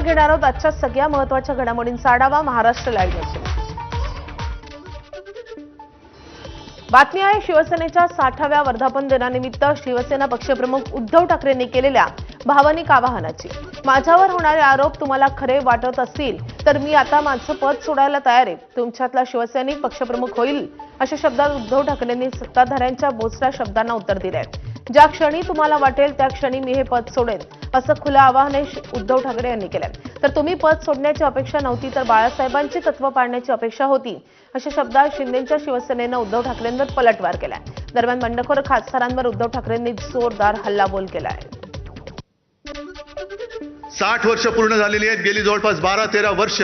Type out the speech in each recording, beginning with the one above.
घेणार आहोत आजच्या सगळ्या महत्त्वाच्या घडामोडींचा आढावा महाराष्ट्र लाईव्ह. बातमी आहे शिवसेनेच्या 60व्या वर्धापन दिनानिमित्त शिवसेना पक्षप्रमुख उद्धव ठाकरेंनी केलेल्या भावनिक आवाहनाची. माझ्यावर होणारे आरोप तुम्हाला खरे वाटत असतील तर मी आता माझं पद सोडायला तयार आहे. तुमच्यातला शिवसैनिक पक्षप्रमुख होईल अशा शब्दात उद्धव ठाकरेंनी सत्ताधाऱ्यांच्या बोचऱ्या शब्दांना उत्तर दिलंय. ज्या क्षणी तुम्हाला वाटेल त्या क्षणी मी हे पद सोडेन असं खुलं आवाहन उद्धव ठाकरे यांनी केलंय. तर तुम्ही पद सोडण्याची अपेक्षा नव्हती तर बाळासाहेबांची तत्व पाळण्याची अपेक्षा होती अशा शब्दात शिंदेच्या शिवसेनेनं उद्धव ठाकरेंवर पलटवार केलाय. दरम्यान बंडखोर खासदारांवर उद्धव ठाकरेंनी जोरदार हल्लाबोल केलाय. 60 वर्ष पूर्ण झालेली आहेत. गेली जवळपास 12-13 वर्ष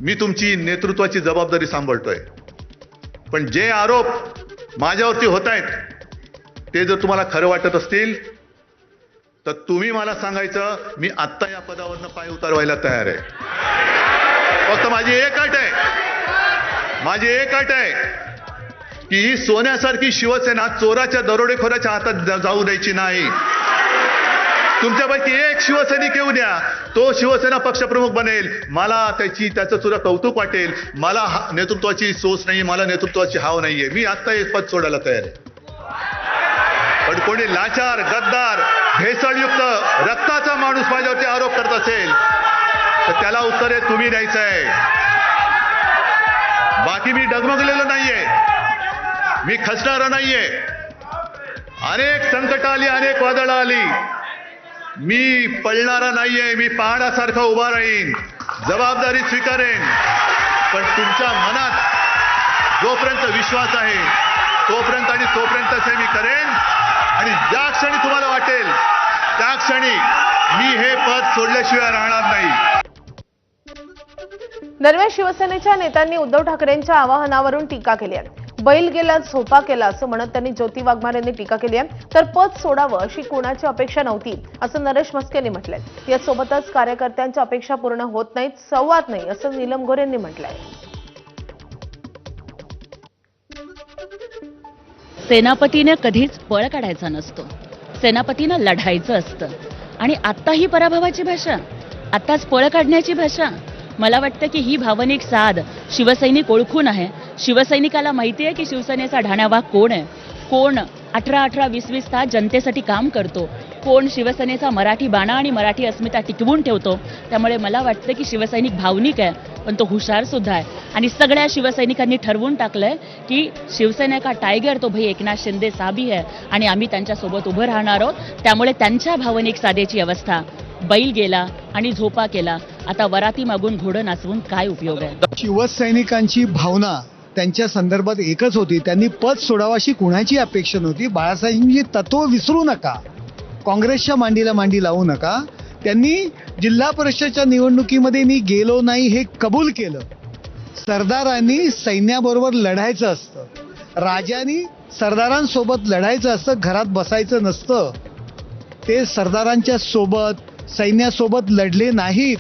मी तुमची नेतृत्वाची जबाबदारी सांभाळतोय. पण जे आरोप माझ्यावरती होत आहेत ते जर तुम्हाला खरं वाटत असतील तर तुम्ही मला सांगायचं, मी आत्ता या पदावरनं पाय उतारवायला तयार आहे. फक्त माझी एक अट आहे की ही सोन्यासारखी शिवसेना चोराच्या दरोडेखोराच्या हातात जाऊ द्यायची नाही. तुमच्यापैकी एक शिवसैनिक येऊ द्या, तो शिवसेना पक्षप्रमुख बनेल. मला त्याचं सुद्धा कौतुक वाटेल. मला नेतृत्वाची सोच नाही, मला नेतृत्वाची हाव नाहीये. मी आत्ता एक पद सोडायला तयार आहे. पण कोणी लाचार, गद्दार, भेसळयुक्त रक्ताचा माणूस माझ्यावरती आरोप करत असेल तर त्याला उत्तर तुम्ही द्यायचं आहे. बाकी मी डगमगलेलो नाहीये, मी खचणारा नाहीये. अनेक संकट आली, अनेक वादळं आली, मी पळणारा नाहीये. मी पहाडासारखा उभा राहीन, जबाबदारी स्वीकारेन. पण तुमच्या मनात जोपर्यंत विश्वास आहे तोपर्यंत हे मी करेन. आणि ज्या क्षणी तुम्हाला वाटेल त्या क्षणी मी हे पद सोडल्याशिवाय राहणार नाही. दरम्यान शिवसेनेच्या नेत्यांनी उद्धव ठाकरेंच्या आवाहनावरून टीका केली आहे. बैल गेला झोपा केला असं म्हणत त्यांनी ज्योती वाघमारे यांनी टीका केली आहे. तर पद सोडावं अशी कोणाची अपेक्षा नव्हती असं नरेश म्हस्के यांनी म्हटलंय. यासोबतच कार्यकर्त्यांच्या अपेक्षा पूर्ण होत नाहीत, संवाद नाही असं नीलम गोरे यांनी म्हटलंय. सेनापतीने कधीच पळ काढायचा नसतो, सेनापतीनं लढायचं असतं. आणि आत्ता ही पराभवाची भाषा, आत्ताच पळ काढण्याची भाषा. मला वाटतं की ही भावनिक साध शिवसैनिक ओळखून आहे. शिवसैनिकाला माहिती आहे की शिवसेनेचा ढाण्यावाघ कोण आहे, कोण 18-18, 20-20 तास जनतेसाठी काम करतो, कोण शिवसेनेचा मराठी बाणा आणि मराठी अस्मिता टिकवून ठेवतो. त्यामुळे मला वाटतं की शिवसैनिक भावनिक आहे, पण तो हुशार सुद्धा आहे. आणि सगळ्या शिवसैनिकांनी ठरवून टाकलंय की शिवसेना का टायगर तो भाई एकनाथ शिंदे साहबी आहे आणि आम्ही त्यांच्यासोबत उभं राहणार आहोत. त्यामुळे त्यांच्या भावनिक साधेची अवस्था, बैल गेला आणि झोपा केला, आता वराती मागून घोडं नाचवून काय उपयोग आहे. शिवसैनिकांची भावना त्यांच्या संदर्भात एकच होती, त्यांनी पद सोडावं अशी कुणाची अपेक्षा नव्हती. बाळासाहेबांची तत्व विसरू नका, काँग्रेसच्या मांडीला मांडी लावू नका. त्यांनी जिल्हा परिषदच्या निवडणुकीमध्ये मी गेलो नाही हे कबूल केलं. सरदारांनी सैन्याबरोबर लढायचं असतं, राजांनी सरदारांसोबत लढायचं असतं, घरात बसायचं नसतं. ते सरदारांच्या सोबत सैन्यासोबत लढले नाहीत,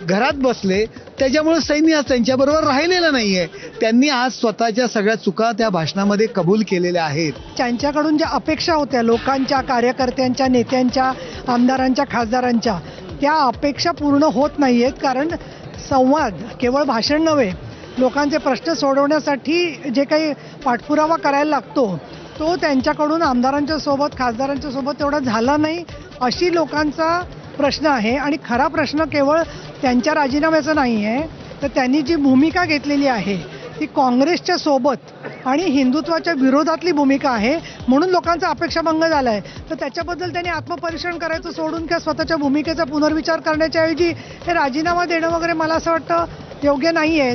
घरात बसले. त्याच्यामुळे सैन्य त्यांच्याबरोबर राहिलेलं नाहीये. त्यांनी आज स्वतःच्या सगळ्या चुका त्या भाषणामध्ये कबूल केलेल्या आहेत. त्यांच्याकडून ज्या अपेक्षा होत्या लोकांच्या, कार्यकर्त्यांच्या, नेत्यांच्या, आमदारांच्या, खासदारांच्या, त्या अपेक्षा पूर्ण होत नाहीयेत. कारण संवाद केवळ भाषण नव्हे, लोकांचे प्रश्न सोडवण्यासाठी जे काही पाठपुरावा करायला लागतो तो त्यांच्याकडून आमदारांच्या सोबत, खासदारांच्या सोबत तेवढा झाला नाही अशी लोकांचा प्रश्न आहे. आणि खरा प्रश्न केवळ त्यांच्या राजीनाम्याचा नाही आहे, तर त्यांनी जी भूमिका घेतलेली आहे ती काँग्रेसच्या सोबत आणि हिंदुत्वाच्या विरोधातली भूमिका आहे. म्हणून लोकांचा अपेक्षाभंग झाला आहे. तर त्याच्याबद्दल त्यांनी आत्मपरीक्षण करायचं सोडून किंवा स्वतःच्या भूमिकेचा पुनर्विचार करण्याच्या ऐवजी हे राजीनामा देणं वगैरे मला असं वाटतं योग्य नाही आहे.